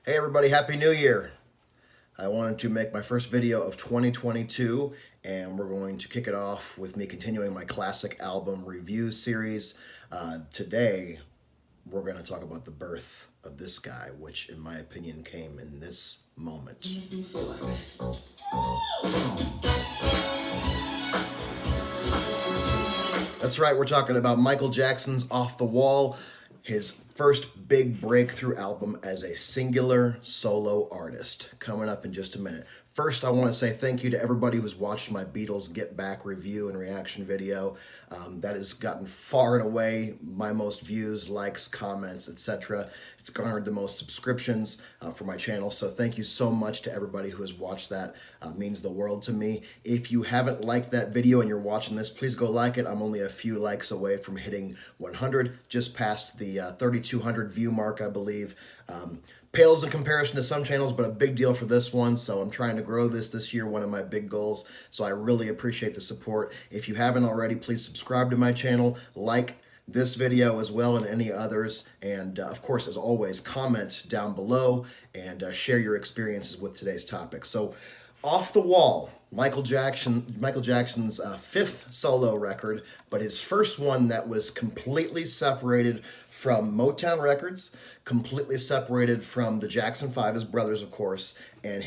Hey everybody, Happy New Year! I wanted to make my first video of 2022 and we're going to kick it off with me continuing my classic album review series. Today we're going to talk about the birth of this guy, which in my opinion came in this moment. That's right, we're talking about Michael Jackson's Off the Wall, his first big breakthrough album as a singular solo artist. Coming up in just a minute. First, I want to say thank you to everybody who's watched my Beatles Get Back review and reaction video. That has gotten far and away my most views, likes, comments, etc. It's garnered the most subscriptions for my channel, so thank you so much to everybody who has watched that. It means the world to me. If you haven't liked that video and you're watching this, please go like it. I'm only a few likes away from hitting 100, just past the 3,200 view mark, I believe. Pales in comparison to some channels, but a big deal for this one, so I'm trying to grow this year, one of my big goals, so I really appreciate the support. If you haven't already, please subscribe to my channel, like this video as well and any others, and of course, as always, comment down below and share your experiences with today's topic. So, Off the Wall, Michael Jackson's fifth solo record, but his first one that was completely separated from Motown Records, completely separated from the Jackson 5, his brothers, of course, and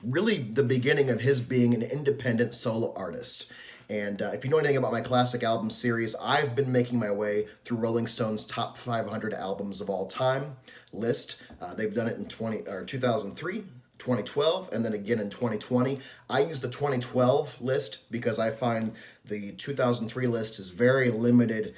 really the beginning of his being an independent solo artist. And if you know anything about my classic album series, I've been making my way through Rolling Stone's top 500 albums of all time list. They've done it in 2003, 2012, and then again in 2020. I use the 2012 list because I find the 2003 list is very limited,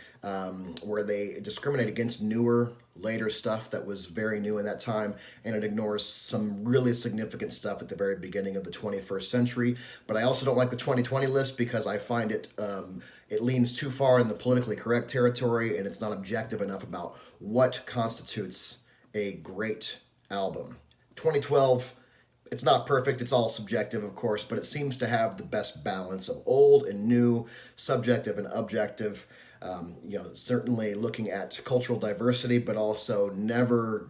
where they discriminate against newer, later stuff that was very new in that time, and it ignores some really significant stuff at the very beginning of the 21st century. But I also don't like the 2020 list because I find it leans too far in the politically correct territory, and it's not objective enough about what constitutes a great album. 2012, it's not perfect, it's all subjective, of course, but it seems to have the best balance of old and new, subjective and objective. Certainly looking at cultural diversity, but also never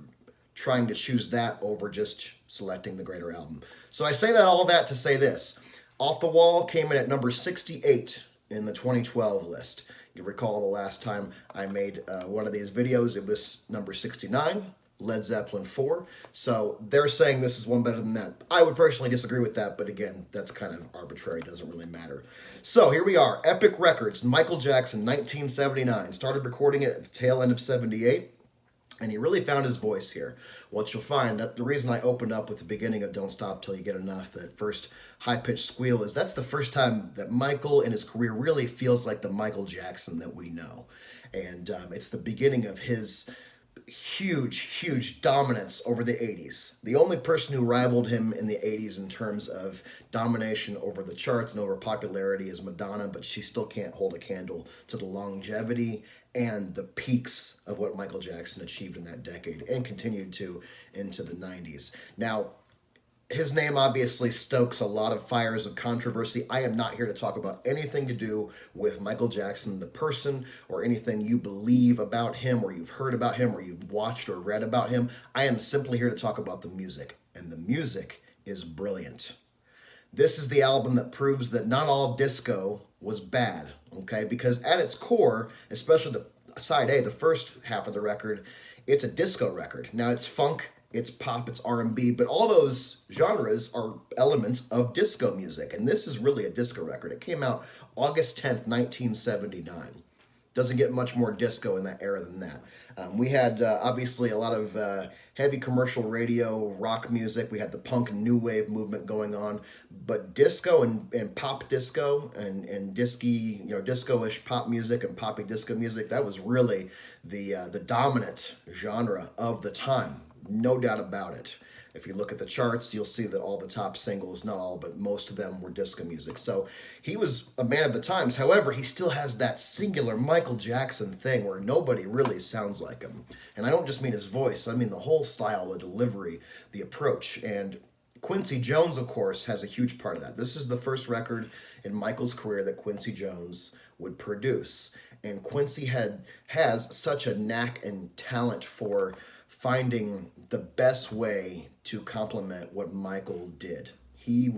trying to choose that over just selecting the greater album. So I say all that to say this. Off the Wall came in at number 68 in the 2012 list. You recall the last time I made one of these videos, it was number 69. Led Zeppelin 4. So they're saying this is one better than that. I would personally disagree with that, but again, that's kind of arbitrary, doesn't really matter. So here we are, Epic Records, Michael Jackson, 1979. Started recording it at the tail end of 78, and he really found his voice here. What you'll find, that the reason I opened up with the beginning of Don't Stop Till You Get Enough, that first high-pitched squeal, is that's the first time that Michael in his career really feels like the Michael Jackson that we know. And it's the beginning of his huge dominance over the 80s. The only person who rivaled him in the 80s in terms of domination over the charts and over popularity is Madonna, but she still can't hold a candle to the longevity and the peaks of what Michael Jackson achieved in that decade and continued to into the 90s. Now, his name obviously stokes a lot of fires of controversy. I am not here to talk about anything to do with Michael Jackson, the person, or anything you believe about him, or you've heard about him, or you've watched or read about him. I am simply here to talk about the music, and the music is brilliant. This is the album that proves that not all disco was bad, okay? Because at its core, especially the side A, the first half of the record, it's a disco record. Now, it's funk, it's pop, it's R&B, but all those genres are elements of disco music, and this is really a disco record. It came out August 10th, 1979. Doesn't get much more disco in that era than that. We had, obviously, a lot of heavy commercial radio, rock music. We had the punk and new wave movement going on, but disco and pop disco and disco-ish pop music and poppy disco music, that was really the dominant genre of the time. No doubt about it. If you look at the charts, you'll see that all the top singles, not all, but most of them were disco music. So he was a man of the times. However, he still has that singular Michael Jackson thing where nobody really sounds like him. And I don't just mean his voice. I mean the whole style, the delivery, the approach. And Quincy Jones, of course, has a huge part of that. This is the first record in Michael's career that Quincy Jones would produce. And Quincy has such a knack and talent for finding the best way to complement what Michael did. He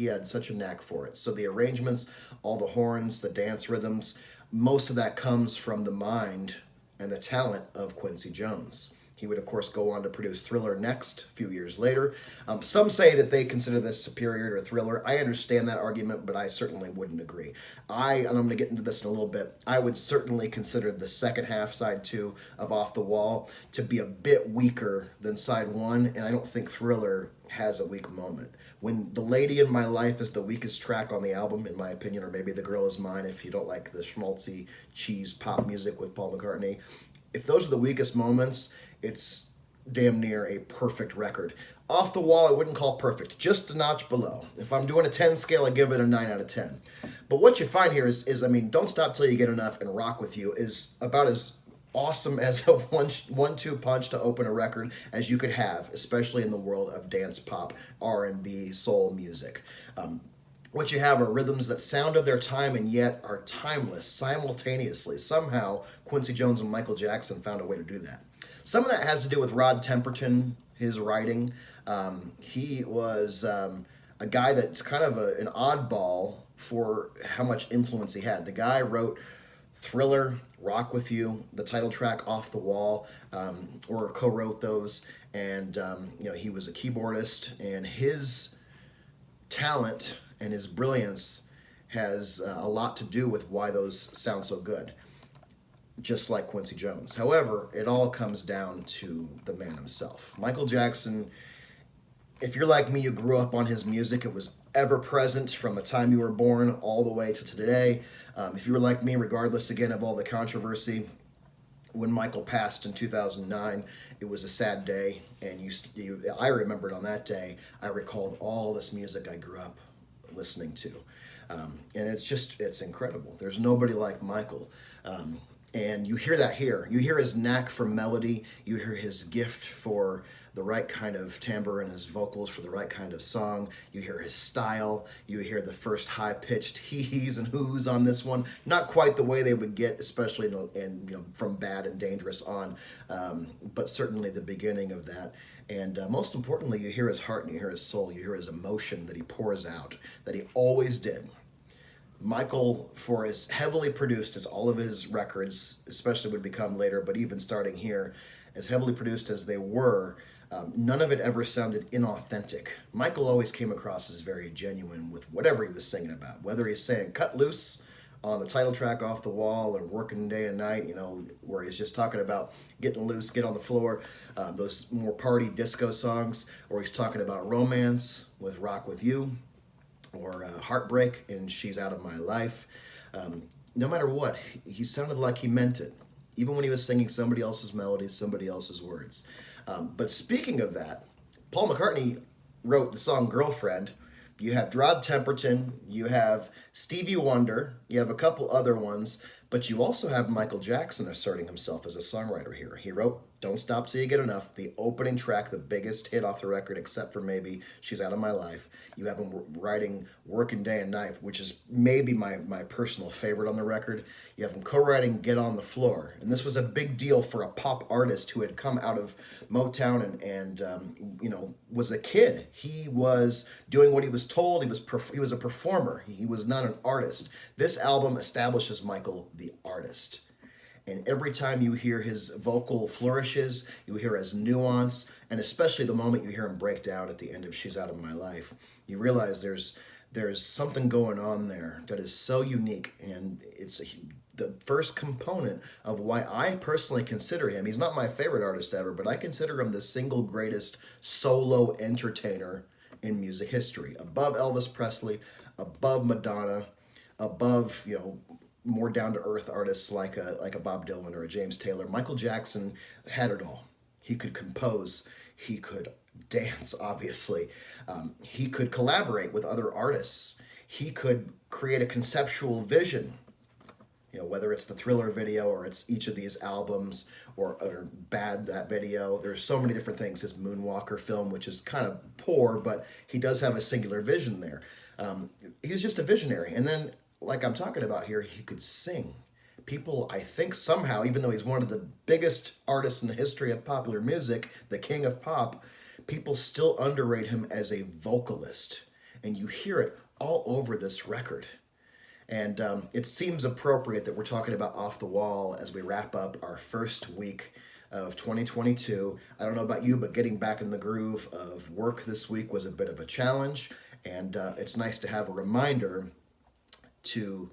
had such a knack for it. So the arrangements, all the horns, the dance rhythms, most of that comes from the mind and the talent of Quincy Jones. He would, of course, go on to produce Thriller next, a few years later. Some say that they consider this superior to Thriller. I understand that argument, but I certainly wouldn't agree. And I'm going to get into this in a little bit, I would certainly consider the second half, side two of Off the Wall, to be a bit weaker than side one, and I don't think Thriller has a weak moment. When The Lady in My Life is the weakest track on the album, in my opinion, or maybe The Girl Is Mine if you don't like the schmaltzy cheese pop music with Paul McCartney, if those are the weakest moments, it's damn near a perfect record. Off the Wall, I wouldn't call perfect, just a notch below. If I'm doing a 10 scale, I give it a 9 out of 10. But what you find here is I mean, Don't Stop Till You Get Enough and Rock With You is about as awesome as a one-two punch to open a record as you could have, especially in the world of dance pop, R&B, soul music. What you have are rhythms that sound of their time and yet are timeless simultaneously. Somehow, Quincy Jones and Michael Jackson found a way to do that. Some of that has to do with Rod Temperton, his writing. He was a guy that's kind of an oddball for how much influence he had. The guy wrote Thriller, Rock With You, the title track Off the Wall, or co-wrote those. And he was a keyboardist, and his talent and his brilliance has a lot to do with why those sound so good, just like Quincy Jones. However, it all comes down to the man himself. Michael Jackson, if you're like me, you grew up on his music. It was ever present from the time you were born all the way to today. If you were like me, regardless again of all the controversy, when Michael passed in 2009, it was a sad day, and I remembered on that day, I recalled all this music I grew up listening to. And it's incredible. There's nobody like Michael. And you hear that here. You hear his knack for melody. You hear his gift for the right kind of timbre in his vocals for the right kind of song. You hear his style. You hear the first high-pitched hee-hees and hoos on this one. Not quite the way they would get, especially from Bad and Dangerous on, but certainly the beginning of that. And most importantly, you hear his heart and you hear his soul. You hear his emotion that he pours out, that he always did. Michael, for as heavily produced as all of his records, especially would become later, but even starting here, as heavily produced as they were, none of it ever sounded inauthentic. Michael always came across as very genuine with whatever he was singing about, whether he's saying Cut Loose on the title track Off the Wall or Working Day and Night, where he's just talking about getting loose, get on the floor, those more party disco songs, or he's talking about romance with Rock With You, or Heartbreak and She's Out of My Life. No matter what, he sounded like he meant it, even when he was singing somebody else's melodies, somebody else's words. But speaking of that, Paul McCartney wrote the song Girlfriend. You have Rod Temperton, you have Stevie Wonder, you have a couple other ones, but you also have Michael Jackson asserting himself as a songwriter here. He wrote Don't Stop Till You Get Enough, the opening track, the biggest hit off the record, except for maybe She's Out of My Life. You have him writing Working Day and Night, which is maybe my personal favorite on the record. You have him co-writing Get on the Floor. And this was a big deal for a pop artist who had come out of Motown and was a kid. He was doing what he was told. He was a performer. He was not an artist. This album establishes Michael the artist. And every time you hear his vocal flourishes, you hear his nuance, and especially the moment you hear him break down at the end of She's Out of My Life, you realize there's something going on there that is so unique, and it's the first component of why I personally consider him. He's not my favorite artist ever, but I consider him the single greatest solo entertainer in music history, above Elvis Presley, above Madonna, above more down-to-earth artists like a Bob Dylan or a James Taylor. Michael Jackson had it all. He could compose. He could dance, obviously. He could collaborate with other artists. He could create a conceptual vision, whether it's the Thriller video or it's each of these albums or Bad, that video. There's so many different things. His Moonwalker film, which is kind of poor, but he does have a singular vision there. He was just a visionary. And then, like I'm talking about here, he could sing. people, I think somehow, even though he's one of the biggest artists in the history of popular music, the king of pop, people still underrate him as a vocalist. And you hear it all over this record. And it seems appropriate that we're talking about Off the Wall as we wrap up our first week of 2022. I don't know about you, but getting back in the groove of work this week was a bit of a challenge. And it's nice to have a reminder to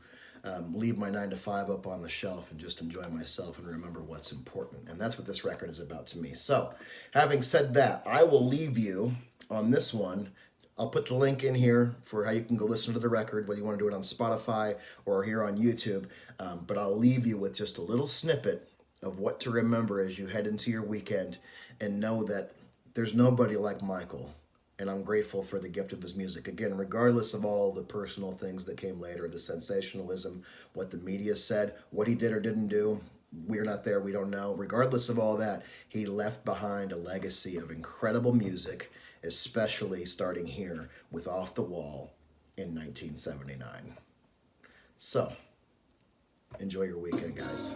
leave my 9 to 5 up on the shelf and just enjoy myself and remember what's important. And that's what this record is about to me. So, having said that, I will leave you on this one. I'll put the link in here for how you can go listen to the record, whether you want to do it on Spotify or here on YouTube. But I'll leave you with just a little snippet of what to remember as you head into your weekend, and know that there's nobody like Michael. And I'm grateful for the gift of his music. Again, regardless of all the personal things that came later, the sensationalism, what the media said, what he did or didn't do, we're not there, we don't know. Regardless of all that, he left behind a legacy of incredible music, especially starting here with Off the Wall in 1979. So, enjoy your weekend, guys.